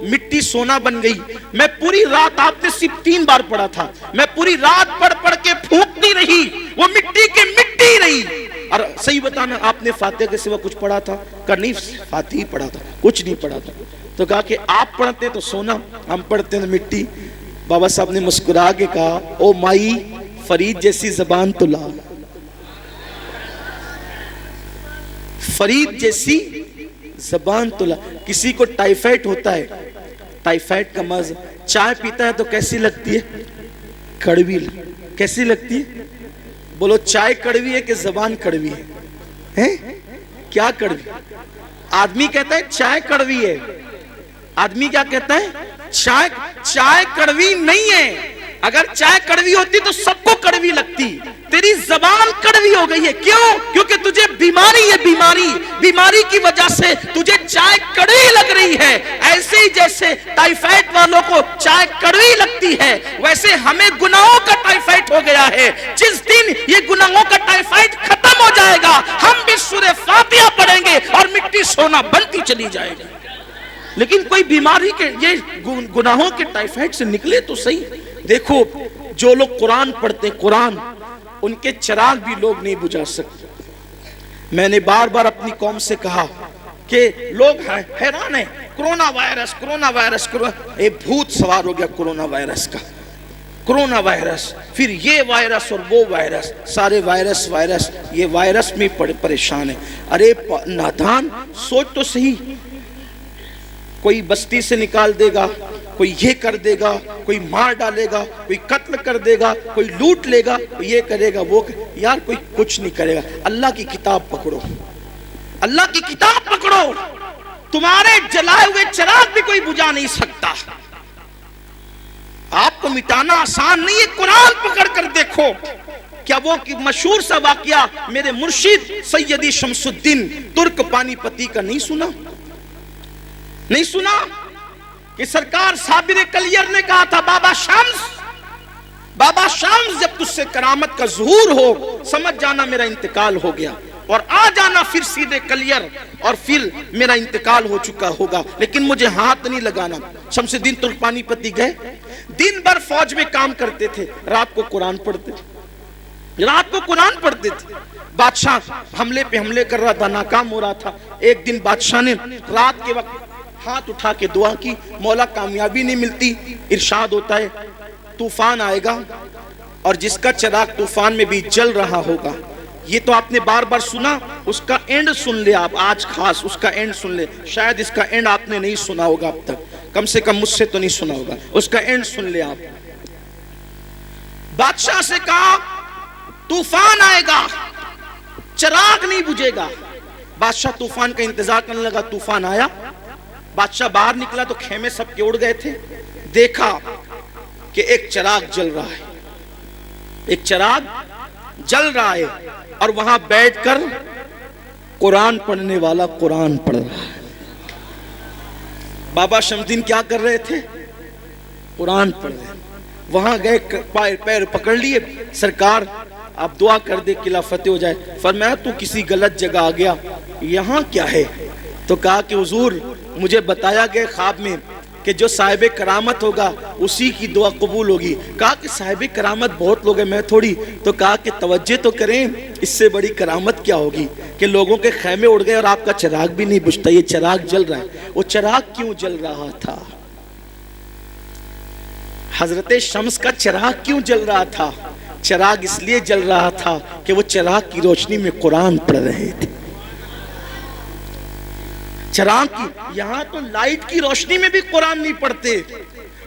مٹی سونا بن گئی، میں پوری رات، آپ نے صرف 3 بار پڑھا تھا، میں پوری رات پڑھ کے پھونکتی رہی، وہ مٹی کے مٹی رہی۔ اور صحیح بتانا آپ نے فاتحہ کے سوا کچھ پڑھا تھا؟ کہا نہیں فاتحہ ہی پڑھا تھا، کچھ نہیں پڑھا تھا۔ تو کہا کہ آپ پڑھتے ہیں تو سونا، ہم پڑھتے ہیں تو مٹی۔ بابا صاحب نے مسکرا کے کہا او مائی فرید جیسی زبان تو لا، فرید جیسی زبان تو لا۔ کسی کو ٹائیفائڈ ہوتا ہے، ٹائیفائڈ کا مزہ، چائے پیتا ہے تو کیسی لگتی ہے؟ کڑوی۔ کیسی لگتی ہے؟ بولو چائے کڑوی ہے کہ زبان کڑوی ہے؟ کیا کڑوی؟ آدمی کہتا ہے چائے کڑوی ہے، آدمی کیا کہتا ہے؟ چائے کڑوی نہیں ہے، اگر چائے کڑوی ہوتی تو سب کو کڑوی لگتی، تیری زبان کڑوی ہو گئی ہے، کیوں؟ کیونکہ تجھے بیماری ہے، بیماری کی وجہ سے تجھے چائے کڑوی لگ رہی ہے۔ ایسے ہی جیسے ٹائیفائڈ والوں کو چائے کڑوی لگتی ہے، ویسے ہمیں گناہوں کا ٹائیفائڈ ہو گیا ہے۔ جس دن یہ گناہوں کا ٹائیفائڈ ختم ہو جائے گا، ہم بھی سورہ فاتحہ پڑھیں گے اور مٹی سونا بنتی چلی جائے گی۔ لیکن کوئی بیماری کے یہ گناہوں کے ٹائیفائڈ سے نکلے تو صحیح۔ دیکھو جو لوگ قرآن پڑھتے قرآن، ان کے چراغ بھی لوگ نہیں بجھا سکتے۔ میں نے بار بار اپنی قوم سے کہا کہ لوگ حیران ہیں، کرونا وائرس ایک بھوت سوار ہو گیا کرونا وائرس کا، کرونا وائرس، پھر یہ وائرس اور وہ وائرس، سارے وائرس یہ وائرس میں پریشان ہے۔ ارے نادان، سوچ تو صحیح، کوئی بستی سے نکال دے گا، کوئی یہ کر دے گا، کوئی مار ڈالے گا، کوئی قتل کر دے گا، کوئی لوٹ لے گا، کوئی یہ کرے گا، وہ یار کوئی کچھ نہیں کرے گا۔ اللہ کی کتاب پکڑو، اللہ کی کتاب پکڑو، تمہارے جلائے ہوئے چراغ بھی کوئی بجھا نہیں سکتا۔ آپ کو مٹانا آسان نہیں ہے، قرآن پکڑ کر دیکھو۔ کیا وہ مشہور سا واقعہ میرے مرشد سیدی شمس الدین ترک پانی پتی کا نہیں سنا کہ سرکار صابر کلیر نے کہا تھا بابا شمس جب تجھ سے کرامت کا ظہور ہو سمجھ جانا میرا انتقال ہو گیا، اور آ جانا پھر سیدھے کلیر اور پھر میرا انتقال ہو چکا ہوگا، لیکن مجھے ہاتھ نہیں لگانا۔ شمس الدین ترک پانی پتی گئے، دن بھر فوج میں کام کرتے تھے، رات کو قرآن پڑھتے تھے۔ بادشاہ حملے کر رہا تھا، ناکام ہو رہا تھا۔ ایک دن بادشاہ نے رات کے وقت ہاتھ اٹھا کے دعا کی، مولا کامیابی نہیں ملتی، ارشاد ہوتا ہے طوفان آئے گا اور جس کا چراغ طوفان میں بھی جل رہا ہوگا۔ یہ تو آپ نے بار بار سنا، اس کا اینڈ سن لے آپ، آج خاص اس کا اینڈ سن لے۔ شاید اس کا اینڈ آپ نے نہیں سنا ہوگا اب تک، کم سے کم مجھ سے تو نہیں سنا ہوگا، اس کا اینڈ سن لے آپ۔ بادشاہ سے کہا طوفان آئے گا، چراغ نہیں بجھے گا۔ بادشاہ طوفان کا انتظار کرنے لگا، طوفان آیا، بادشاہ باہر نکلا تو خیمے سب کے اڑ گئے تھے۔ دیکھا کہ ایک چراغ جل رہا ہے، اور وہاں بیٹھ کر قرآن پڑھنے والا قرآن پڑھ رہا ہے۔ بابا شمدین کیا کر رہے تھے؟ قرآن پڑھ رہے ہیں۔ وہاں گئے، پیر پکڑ لیے، سرکار آپ دعا کر دے قلعہ فتح ہو جائے۔ فرمایا تو کسی غلط جگہ آ گیا، یہاں کیا ہے؟ تو کہا کہ حضور مجھے بتایا گیا خواب میں کہ جو صاحب کرامت ہوگا اسی کی دعا قبول ہوگی۔ کہا کہ صاحب کرامت بہت لوگ ہیں، میں تھوڑی۔ تو کہا کہ توجہ تو کریں، اس سے بڑی کرامت کیا ہوگی کہ لوگوں کے خیمے اڑ گئے اور آپ کا چراغ بھی نہیں بجھتا، یہ چراغ جل رہا ہے۔ وہ چراغ کیوں جل رہا تھا؟ حضرت شمس کا چراغ کیوں جل رہا تھا؟ چراغ اس لیے جل رہا تھا کہ وہ چراغ کی روشنی میں قرآن پڑھ رہے تھے۔ چراغ کی، یہاں تو لائٹ کی روشنی میں بھی قرآن نہیں پڑھتے،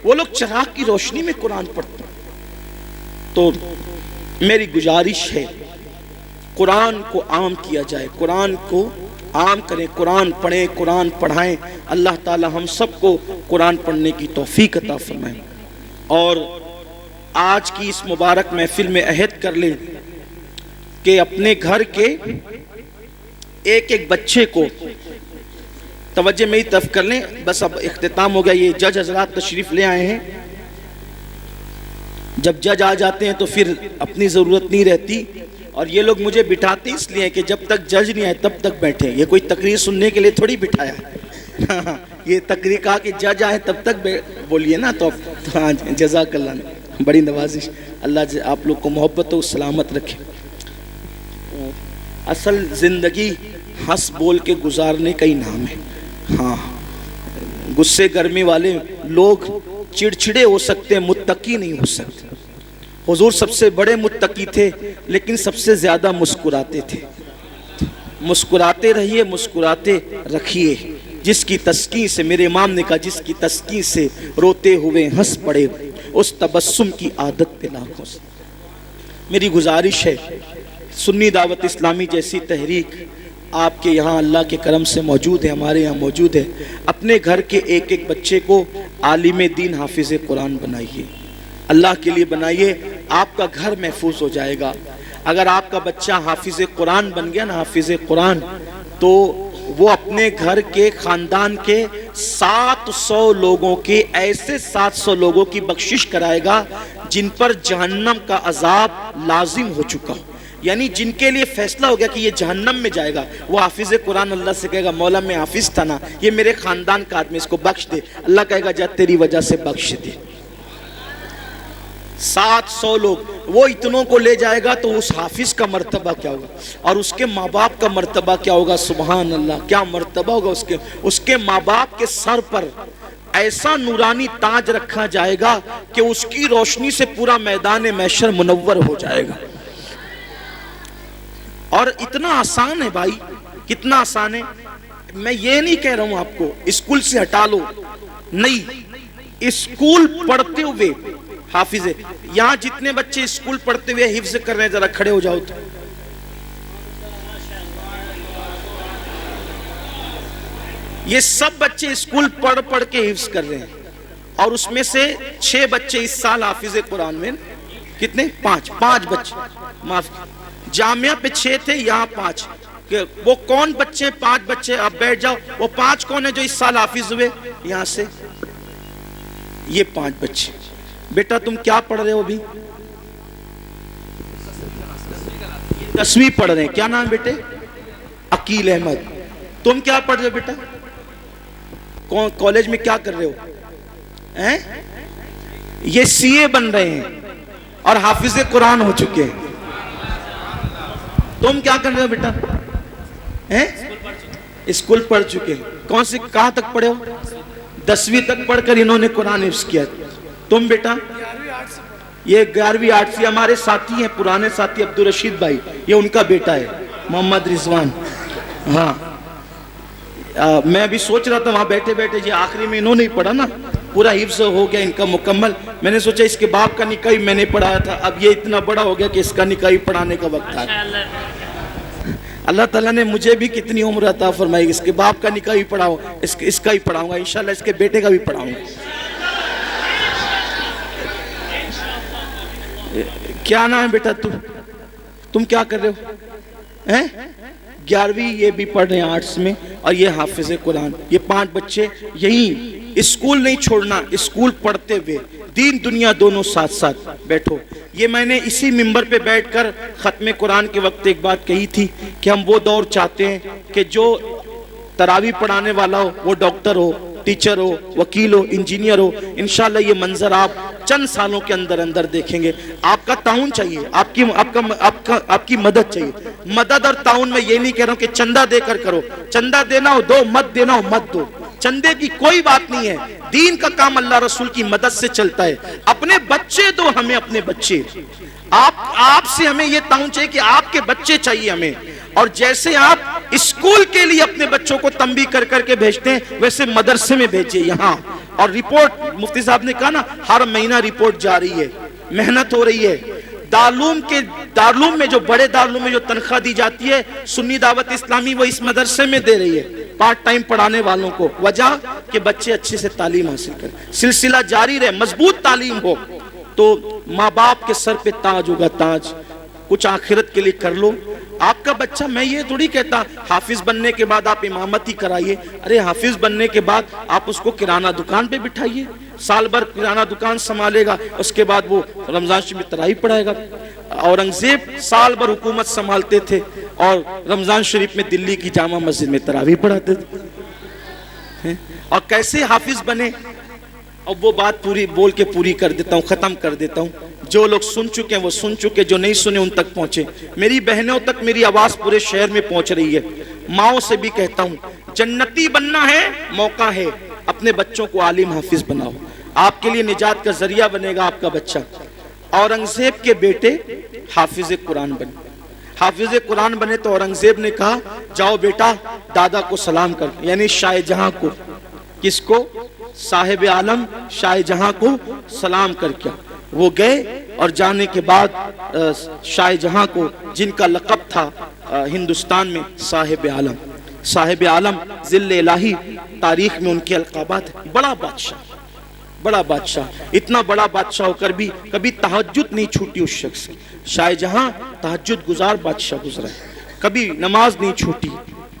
وہ لوگ چراغ کی روشنی میں قرآن پڑھتے۔ تو میری گزارش ہے قرآن کو عام کیا جائے، قرآن کو عام کریں، قرآن پڑھیں، قرآن پڑھائیں۔ اللہ تعالی ہم سب کو قرآن پڑھنے کی توفیق عطا فرمائیں، اور آج کی اس مبارک محفل میں عہد کر لیں کہ اپنے گھر کے ایک بچے کو توجہ میری طرف کر لیں۔ بس اب اختتام ہو گیا، یہ جج حضرات تشریف لے آئے ہیں۔ جب جج آ جاتے ہیں تو پھر اپنی ضرورت نہیں رہتی، اور یہ لوگ مجھے بٹھاتے اس لیے کہ جب تک جج نہیں آئے تب تک بیٹھے۔ یہ کوئی تقریر سننے کے لیے تھوڑی بٹھایا ہے، یہ تقریر کہا کہ جج آئے تب تک بولیے نا۔ تو ہاں جزاک اللہ، بڑی نوازش، اللہ آپ لوگ کو محبت و سلامت رکھے۔ اصل زندگی ہنس بول کے گزارنے کا ہی نام ہے۔ ہاں، غصے گرمی والے لوگ چڑچڑے ہو سکتے ہیں، متقی نہیں ہو سکتے۔ حضور سب سے بڑے متقی تھے، لیکن سب سے زیادہ مسکراتے تھے۔ مسکراتے رہیے، مسکراتے رکھیے۔ جس کی تسکین سے، میرے امام نے کہا، جس کی تسکین سے روتے ہوئے ہنس پڑے، اس تبسم کی عادت پہ لاکھوں سے۔ میری گزارش ہے، سنی دعوت اسلامی جیسی تحریک آپ کے یہاں اللہ کے کرم سے موجود ہے، ہمارے یہاں موجود ہے۔ اپنے گھر کے ایک بچے کو عالم دین حافظ قرآن بنائیے۔ اللہ کے لیے بنائیے، آپ کا گھر محفوظ ہو جائے گا۔ اگر آپ کا بچہ حافظ قرآن بن گیا نا، حافظ قرآن، تو وہ اپنے گھر کے خاندان کے 700 لوگوں کے، ایسے 700 لوگوں کی بخشش کرائے گا جن پر جہنم کا عذاب لازم ہو چکا ہو، یعنی جن کے لیے فیصلہ ہو گیا کہ یہ جہنم میں جائے گا، وہ حافظ قرآن اللہ سے کہے گا مولا میں حافظ تھا نا، یہ میرے خاندان کا آدمی، اس کو بخش دے۔ اللہ کہے گا جا تیری وجہ سے بخش دے۔ 700 لوگ، وہ اتنوں کو لے جائے گا تو اس حافظ کا مرتبہ کیا ہوگا، اور اس کے ماں باپ کا مرتبہ کیا ہوگا، سبحان اللہ، کیا مرتبہ ہوگا اس کے ماں باپ کے سر پر ایسا نورانی تاج رکھا جائے گا کہ اس کی روشنی سے پورا میدان محشر منور ہو جائے گا۔ اور اتنا آسان ہے بھائی، کتنا آسان ہے۔ میں یہ نہیں کہہ رہا ہوں آپ کو اسکول سے ہٹا لو، نہیں، اسکول پڑھتے ہوئے حافظ ہے۔ یہاں جتنے بچے اسکول پڑھتے ہوئے حفظ کر رہے ہیں ذرا کھڑے ہو جاؤ تو۔ یہ سب بچے اسکول پڑھ کے حفظ کر رہے ہیں، اور اس میں سے 6 بچے اس سال حافظ قرآن میں، کتنے؟ 5 بچے، معاف، جامعہ پہ 6 تھے، یہاں 5۔ وہ کون بچے؟ 5 بچے، اب بیٹھ جاؤ، وہ 5 کون ہیں جو اس سال حافظ ہوئے یہاں سے؟ یہ 5 بچے۔ بیٹا تم کیا پڑھ رہے ہو ابھی؟ 10ویں پڑھ رہے ہیں، کیا نام بیٹے؟ عقیل احمد۔ تم کیا پڑھ رہے ہو بیٹا؟ کالج میں کیا کر رہے ہو؟ یہ سی اے بن رہے ہیں اور حافظ قرآن ہو چکے ہیں۔ تم کیا کر رہے ہو بیٹا؟ اسکول پڑھ چکے ہیں۔ کون سے، کہاں تک پڑھے ہو؟ 10ویں تک پڑھ کر انہوں نے قرآن حفظ کیا۔ تم بیٹا؟ یہ 11ویں 8ویں، ہمارے ساتھی ہیں، پرانے ساتھی عبدالرشید بھائی، یہ ان کا بیٹا ہے محمد رضوان۔ ہاں میں بھی سوچ رہا تھا وہاں بیٹھے بیٹھے، یہ آخری میں انہوں نے پڑھا نا، پورا حفظ ہو گیا ان کا مکمل۔ میں نے سوچا اس کے باپ کا نکاح میں نے پڑھایا تھا، اب یہ اتنا بڑا ہو گیا کہ اس کا نکاح پڑھانے کا وقت آ گیا۔ اللہ تعالیٰ نے مجھے بھی کتنی عمر عطا فرمائی، اس کے باپ کا نکاح بھی پڑھاؤں، اس کا ہی پڑھاؤں گا انشاءاللہ، اس کے بیٹے کا بھی پڑھاؤں گا۔ کیا نام ہے بیٹا تم کیا کر رہے ہو؟ 11ویں یہ بھی پڑھ رہے ہیں آرٹس میں، اور یہ حافظ قرآن۔ یہ 5 بچے یہی، اسکول نہیں چھوڑنا، اسکول پڑھتے ہوئے دین دنیا دونوں ساتھ ساتھ بیٹھو۔ یہ میں نے اسی منبر پہ بیٹھ کر ختم قرآن کے وقت ایک بات کہی تھی کہ ہم وہ دور چاہتے ہیں کہ جو تراویح پڑھانے والا ہو وہ ڈاکٹر ہو، ٹیچر ہو، وکیل ہو، انجینئر ہو۔ انشاءاللہ یہ منظر آپ چند سالوں کے اندر دیکھیں گے۔ آپ کا تعاون چاہیے، آپ کی مدد چاہیے۔ مدد اور تعاون میں یہ نہیں کہہ رہا ہوں کہ چندہ دے کر کرو، چندہ دینا ہو دو، مت دینا ہو مت دو، چندے کی کوئی بات نہیں ہے۔ دین کا کام اللہ رسول کی مدد سے چلتا ہے۔ اپنے بچے دو ہمیں، اپنے بچے، آپ سے ہمیں یہ تعاون چاہیے کہ آپ کے بچے چاہیے ہمیں۔ اور جیسے آپ اسکول کے لیے اپنے بچوں کو تنبیہ کر کے بھیجتے ہیں، ویسے مدرسے میں بھیجیے یہاں۔ اور رپورٹ، مفتی صاحب نے کہا نا ہر مہینہ رپورٹ جا رہی ہے، محنت ہو رہی ہے۔ دارالعلوم میں، جو بڑے دارالعلوم میں جو تنخواہ دی جاتی ہے، سنی دعوت اسلامی وہ اس مدرسے میں دے رہی ہے پارٹ ٹائم پڑھانے والوں کو۔ وجہ کہ بچے اچھے سے تعلیم حاصل کریں، سلسلہ جاری رہے، مضبوط تعلیم ہو تو ماں باپ کے سر پہ تاج ہوگا، تاج۔ کچھ آخرت کے لیے کر لو۔ آپ کا بچہ، میں یہ تھوڑی کہتا حافظ بننے کے بعد آپ امامت ہی کرائیے، ارے حافظ بننے کے بعد آپ اس کو کرانہ دکان پہ بٹھائیے، سال بھر کرانہ دکان سنبھالے گا، اس کے بعد وہ رمضان شریف میں تراویح پڑھائے گا۔ اورنگزیب سال بھر حکومت سنبھالتے تھے اور رمضان شریف میں دلی کی جامع مسجد میں تراویح پڑھاتے تھے۔ اور کیسے حافظ بنے؟ اب وہ بات پوری بول کے پوری کر دیتا ہوں، ختم کر دیتا ہوں۔ جو لوگ سن چکے ہیں وہ سن چکے، جو نہیں سنے ان تک پہنچے۔ میری بہنوں تک میری آواز پورے شہر میں پہنچ رہی ہے۔ ماؤں سے بھی کہتا ہوں، جنتی بننا ہے، موقع ہے، اپنے بچوں کو عالم حافظ بناؤ۔ آپ کے لیے نجات کا ذریعہ بنے گا آپ کا بچہ۔ اورنگزیب کے بیٹے حافظ قرآن بنے، حافظ قرآن بنے تو اورنگزیب نے کہا جاؤ بیٹا دادا کو سلام کر، یعنی شاہ جہاں کو۔ کس کو؟ صاحب عالم شاہ جہاں کو سلام کر کے وہ گئے، اور جانے کے بعد شاہ جہاں کو، جن کا لقب تھا ہندوستان میں صاحب عالم، صاحب عالم ذل الہی، تاریخ میں ان کے القابات ہیں۔ بڑا بادشاہ، بڑا بادشاہ, اتنا بڑا بادشاہ ہو کر بھی کبھی تہجد نہیں چھوٹی اس شخص کی. شاہ جہاں تہجد گزار بادشاہ گزرا ہے, کبھی نماز نہیں چھوٹی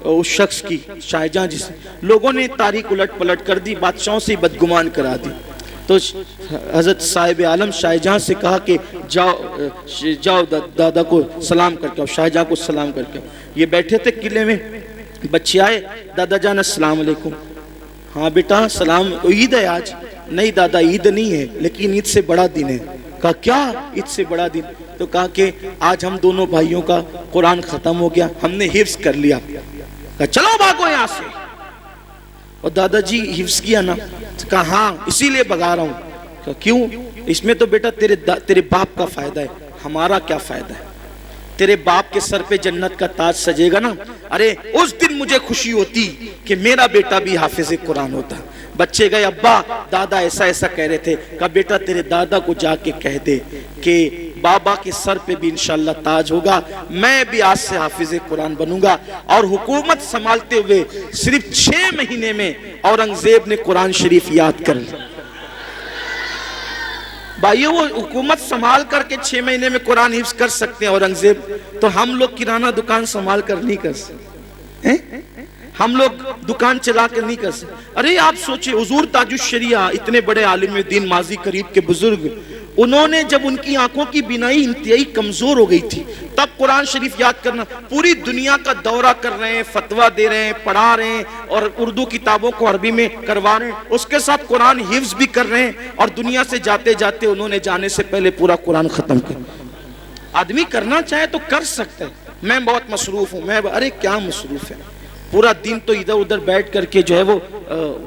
اس شخص کی. شاہ جہاں جسے لوگوں نے تاریخ الٹ پلٹ کر دی, بادشاہوں سے بدگمان کرا دی, تو حضرت صاحب عالم شاہ جہاں سے کہا کہ جاؤ دادا کو سلام کر کے آؤ, شاہ جہاں کو سلام کر کے آؤ. یہ بیٹھے تھے قلعے میں, بچے آئے, دادا جان السلام علیکم. ہاں بیٹا سلام, عید ہے آج. نہیں دادا عید نہیں ہے, لیکن عید سے بڑا دن ہے. کہا کیا عید سے بڑا دن؟ تو کہا کہ آج ہم دونوں بھائیوں کا قرآن ختم ہو گیا, ہم نے حفظ کر لیا. کہا چلو بھاگو یہاں سے. اور دادا جی حفظ کیا نا؟ کہا ہاں اسی لیے بھگا رہا ہوں. کہا کیوں؟ اس میں تو بیٹا تیرے باپ کا فائدہ ہے, ہمارا کیا فائدہ ہے؟ تیرے باپ کے سر پہ جنت کا تاج سجے گا نا, ارے اس دن مجھے خوشی ہوتی کہ میرا بیٹا بھی حافظ قرآن ہوتا. بچے گئے, ابا دادا ایسا ایسا کہہ رہے تھے. کہا بیٹا تیرے دادا کو جا کے کہہ دے کہ بابا کے سر پہ بھی انشاءاللہ تاج ہوگا, میں بھی آج سے حافظ قرآن بنوں گا. اور حکومت سنبھالتے ہوئے صرف 6 مہینے میں اورنگزیب نے قرآن شریف یاد کر لیا. بھائیو وہ حکومت سنبھال کر کے 6 مہینے میں قرآن حفظ کر سکتے ہیں اورنگزیب, تو ہم لوگ کرانہ دکان سنبھال کر نہیں کر سکتے, ہم لوگ دکان چلا کر نہیں کر سکتے. ارے آپ سوچیں, حضور تاج الشریعہ اتنے بڑے عالم دین ماضی قریب کے بزرگ, انہوں نے جب ان کی آنکھوں کی بینائی انتہائی کمزور ہو گئی تھی تب قرآن شریف یاد کرنا, پوری دنیا کا دورہ کر رہے ہیں, فتویٰ دے رہے ہیں, پڑھا رہے ہیں, اور اردو کتابوں کو عربی میں کروا رہے ہیں, اس کے ساتھ قرآن حفظ بھی کر رہے ہیں, اور دنیا سے جاتے جاتے انہوں نے جانے سے پہلے پورا قرآن ختم کر. آدمی کرنا چاہے تو کر سکتا ہے. میں بہت مصروف ہوں, ارے کیا مصروف ہے, پورا دن تو ادھر ادھر بیٹھ کر کے جو ہے وہ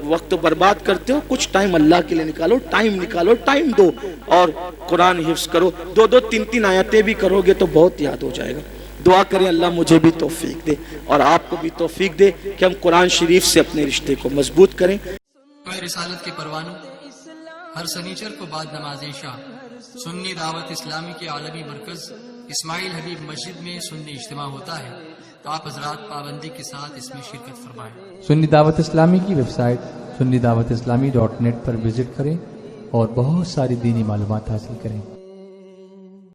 وقت برباد کرتے ہو. کچھ ٹائم اللہ کے لیے نکالو, ٹائم دو, اور قرآن حفظ کرو. 2 3 آیتیں بھی کرو گے تو بہت یاد ہو جائے گا. دعا کریں اللہ مجھے بھی توفیق دے اور آپ کو بھی توفیق دے کہ ہم قرآن شریف سے اپنے رشتے کو مضبوط کریں. رسالت کے پروانوں, ہر سنیچر کو بعد نماز عشاء سنی دعوت اسلامی کے عالمی مرکز اسماعیل حبیب مسجد میں سنی اجتماع ہوتا ہے. آپ حضرات پابندی کے ساتھ اس میں شرکت فرمائیں. سنی دعوت اسلامی کی website sunni dawat islami.net پر وزٹ کریں اور بہت ساری دینی معلومات حاصل کریں.